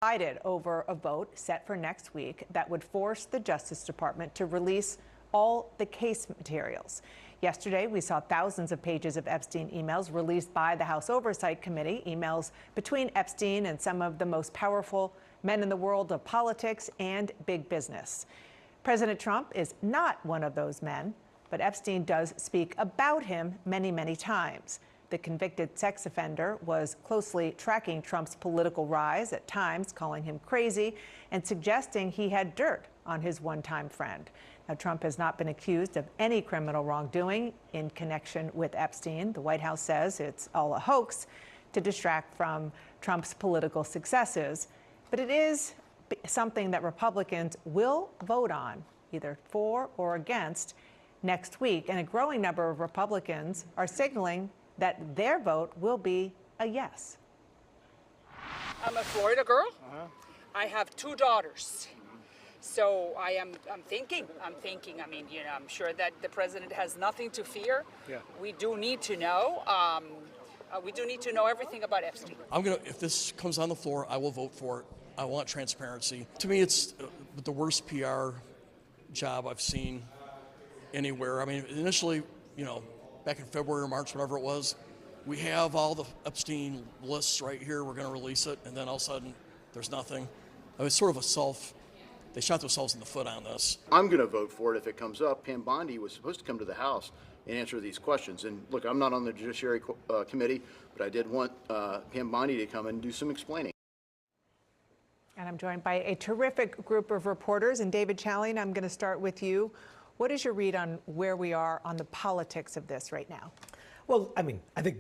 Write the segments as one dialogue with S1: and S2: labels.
S1: Decided over a vote set for next week that would force the Justice Department to release all the case materials. Yesterday, we saw thousands of pages of Epstein emails released by the House Oversight Committee, emails between Epstein and some of the most powerful men in the world of politics and big business. President Trump is not one of those men, but Epstein does speak about him many, many times. The convicted sex offender was closely tracking Trump's political rise, at times calling him crazy and suggesting he had dirt on his one-time friend. Now, Trump has not been accused of any criminal wrongdoing in connection with Epstein. The White House says it's all a hoax to distract from Trump's political successes. But it is something that Republicans will vote on, either for or against, next week. And a growing number of Republicans are signaling that their vote will be a yes.
S2: I'm a Florida girl. I have 2 daughters. So I'm thinking, I mean, you know, I'm sure that the president has nothing to fear. Yeah. We do need to know. We do need to know everything about Epstein.
S3: If this comes on the floor, I will vote for it. I want transparency. To me, it's the worst PR job I've seen anywhere. I mean, initially, you know, back in February or March, whatever it was, we have all the Epstein lists right here. We're going to release it, and then all of a sudden, there's nothing. I mean, it's sort of they shot themselves in the foot on this.
S4: I'm going to vote for it if it comes up. Pam Bondi was supposed to come to the House and answer these questions. And look, I'm not on the Judiciary Committee, but I did want Pam Bondi to come and do some explaining.
S1: And I'm joined by a terrific group of reporters. And David Challing, I'm going to start with you. What is your read on where we are on the politics of this right now?
S5: Well, I mean, I think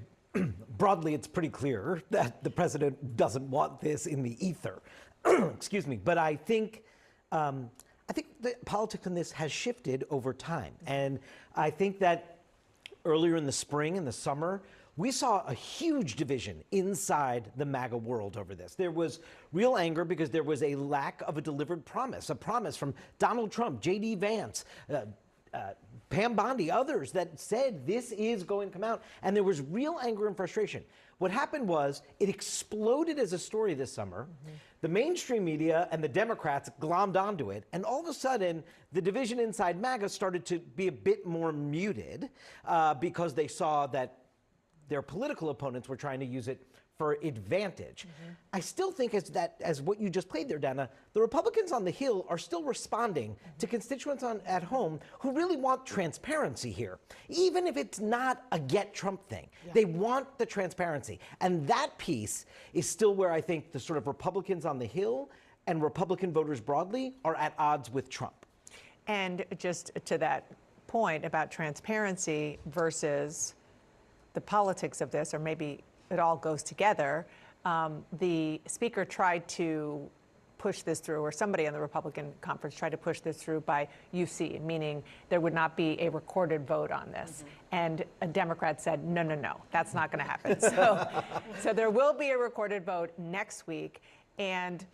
S5: broadly it's pretty clear that the president doesn't want this in the ether. Excuse me. But I think the politics in this has shifted over time. And I think that earlier in the spring and the summer, we saw a huge division inside the MAGA world over this. There was real anger because there was a lack of a delivered promise, a promise from Donald Trump, J.D. Vance, Pam Bondi, others that said this is going to come out. And there was real anger and frustration. What happened was it exploded as a story this summer. The mainstream media and the Democrats glommed onto it. And all of a sudden, the division inside MAGA started to be a bit more muted because they saw that their political opponents were trying to use it for advantage. I still think as what you just played there, Dana, the Republicans on the Hill are still responding to constituents at home who really want transparency here, even if it's not a get Trump thing. Yeah. They want the transparency. And that piece is still where I think the sort of Republicans on the Hill and Republican voters broadly are at odds with Trump.
S1: And just to that point about transparency versus the politics of this, or maybe it all goes together. The speaker tried to push this through, or somebody in the Republican conference tried to push this through by UC, meaning there would not be a recorded vote on this. And a Democrat said, no, no, no, that's not going to happen. So there will be a recorded vote next week. And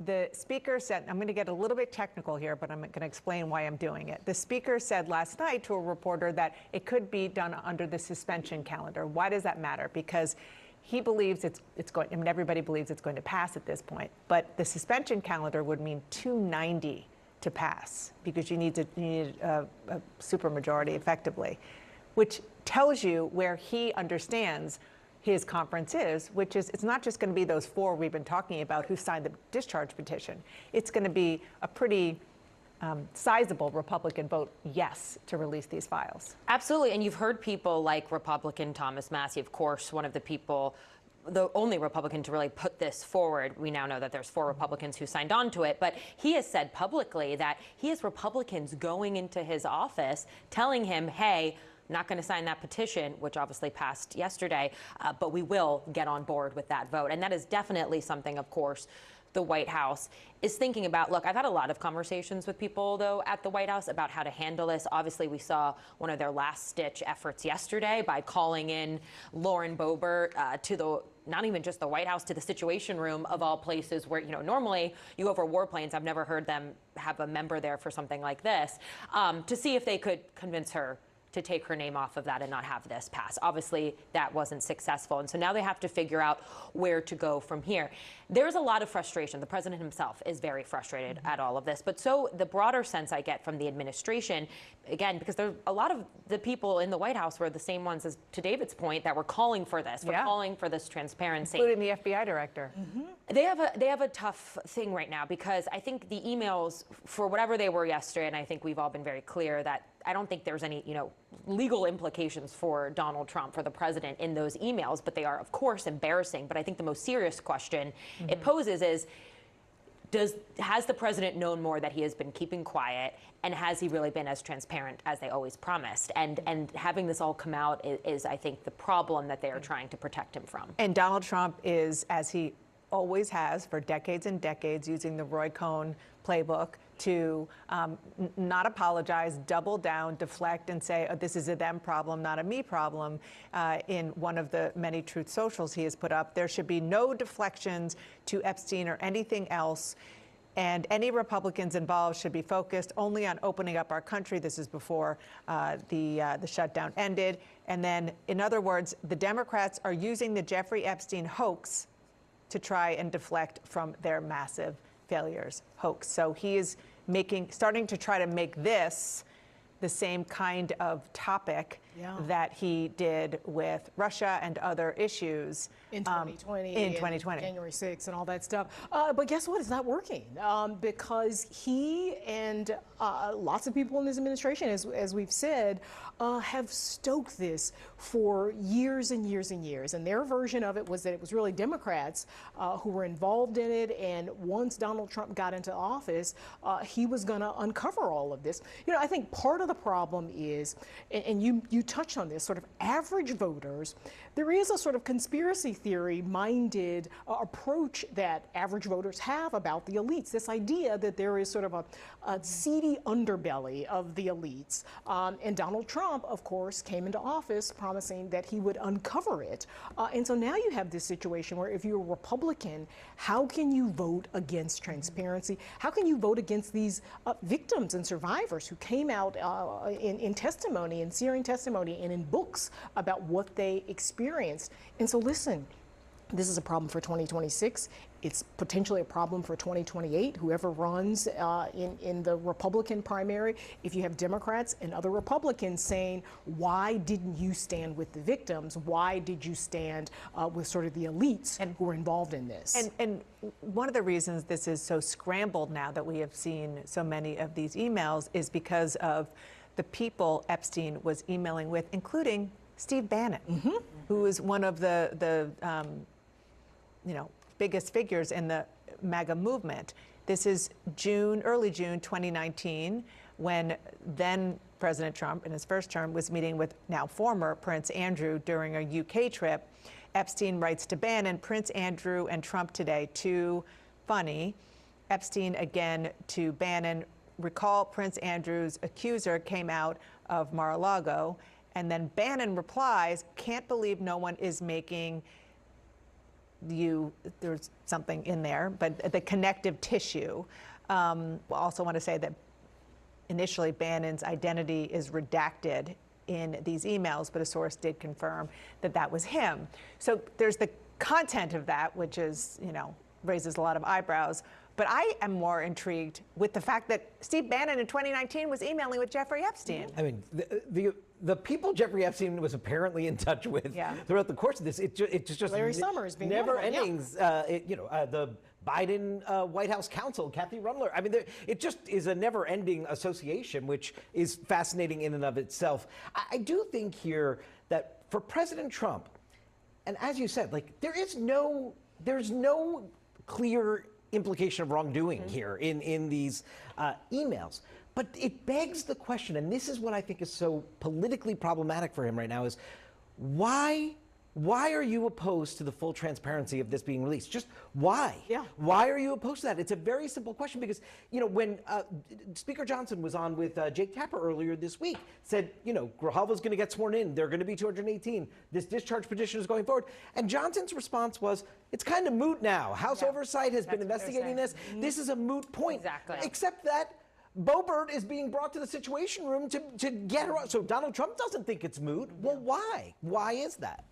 S1: the speaker said, I'm going to get a little bit technical here, but I'm going to explain why I'm doing it. The speaker said last night to a reporter that it could be done under the suspension calendar. Why does that matter? Because he believes it's going, I mean, everybody believes it's going to pass at this point, but the suspension calendar would mean 290 to pass because you need a supermajority effectively, which tells you where he understands his conference is, which is it's not just going to be those 4 we've been talking about who signed the discharge petition. It's going to be a pretty sizable Republican vote yes to release these files.
S6: Absolutely. And you've heard people like Republican Thomas Massie, of course, one of the people, the only Republican to really put this forward. We now know that there's 4 Republicans who signed on to it, but he has said publicly that he has Republicans going into his office telling him, hey, not going to sign that petition, which obviously passed yesterday, but we will get on board with that vote. And that is definitely something, of course, the White House is thinking about. Look, I've had a lot of conversations with people, though, at the White House about how to handle this. Obviously, we saw one of their last-ditch efforts yesterday by calling in Lauren Boebert to the not even just the White House, to the Situation Room of all places where, you know, normally you go over warplanes. I've never heard them have a member there for something like this, to see if they could convince her to take her name off of that and not have this pass. Obviously, that wasn't successful. And so now they have to figure out where to go from here. There's a lot of frustration. The president himself is very frustrated at all of this. But so the broader sense I get from the administration, again, because there a lot of the people in the White House were the same ones, as to David's point, that were calling for this, calling for this transparency.
S1: Including the FBI director.
S6: They have a tough thing right now, because I think the emails, for whatever they were yesterday, and I think we've all been very clear that I don't think there's any, legal implications for Donald Trump, for the president, in those emails, but they are, of course, embarrassing. But I think the most serious question it poses is, has the president known more that he has been keeping quiet, and has he really been as transparent as they always promised? And having this all come out is, I think, the problem that they are trying to protect him from.
S1: And Donald Trump is, as he always has for decades and decades, using the Roy Cohn playbook to not apologize, double down, deflect, and say, oh, this is a them problem, not a me problem. In one of the many Truth Socials he has put up, there should be no deflections to Epstein or anything else. And any Republicans involved should be focused only on opening up our country. This is before the shutdown ended. And then, in other words, the Democrats are using the Jeffrey Epstein hoax to try and deflect from their massive failures hoax. So he is starting to try to make this the same kind of topic that he did with Russia and other issues
S7: in 2020,
S1: in 2020,
S7: January 6th, and all that stuff. But guess what? It's not working because he and lots of people in this administration, as we've said, have stoked this for years and years and years. And their version of it was that it was really Democrats who were involved in it. And once Donald Trump got into office, he was going to uncover all of this. I think part of the problem is, and you touched on this, sort of average voters. There is a sort of conspiracy theory-minded approach that average voters have about the elites. This idea that there is sort of a seedy underbelly of the elites. And Donald Trump, of course, came into office promising that he would uncover it. And so now you have this situation where if you're a Republican, how can you vote against transparency? How can you vote against these victims and survivors who came out in testimony, in searing testimony, and in books about what they experienced? And so listen, this is a problem for 2026. It's potentially a problem for 2028, whoever runs in the Republican primary. If you have Democrats and other Republicans saying, why didn't you stand with the victims? Why did you stand with sort of the elites who were involved in this?
S1: And one of the reasons this is so scrambled now that we have seen so many of these emails is because of the people Epstein was emailing with, including Steve Bannon, who is one of the biggest figures in the MAGA movement. This is early June 2019, when then President Trump, in his first term, was meeting with now former Prince Andrew during a UK trip. Epstein writes to Bannon, Prince Andrew and Trump today, too funny. Epstein again to Bannon, recall Prince Andrew's accuser came out of Mar-a-Lago. And then Bannon replies, can't believe no one is making there's something in there, but the connective tissue. Also want to say that initially Bannon's identity is redacted in these emails, but a source did confirm that that was him. So there's the content of that, which is, raises a lot of eyebrows. But I am more intrigued with the fact that Steve Bannon in 2019 was emailing with Jeffrey Epstein.
S5: I mean, the people Jeffrey Epstein was apparently in touch with throughout the course of this, it's just
S7: Larry Summers being
S5: never endings. The Biden White House counsel, Kathy Rumler. I mean, it just is a never-ending association, which is fascinating in and of itself. I do think here that for President Trump, and as you said, there's no clear implication of wrongdoing here in these emails. But it begs the question, and this is what I think is so politically problematic for him right now, is why are you opposed to the full transparency of this being released? Just why?
S7: Yeah.
S5: Why are you opposed to that? It's a very simple question because, when Speaker Johnson was on with Jake Tapper earlier this week, said, Grijalva's going to get sworn in. They're going to be 218. This discharge petition is going forward. And Johnson's response was, it's kind of moot now. House Oversight has been investigating this. This is a moot point.
S6: Exactly.
S5: Except that Boebert is being brought to the Situation Room to get her. So Donald Trump doesn't think it's moot. Well, why? Why is that?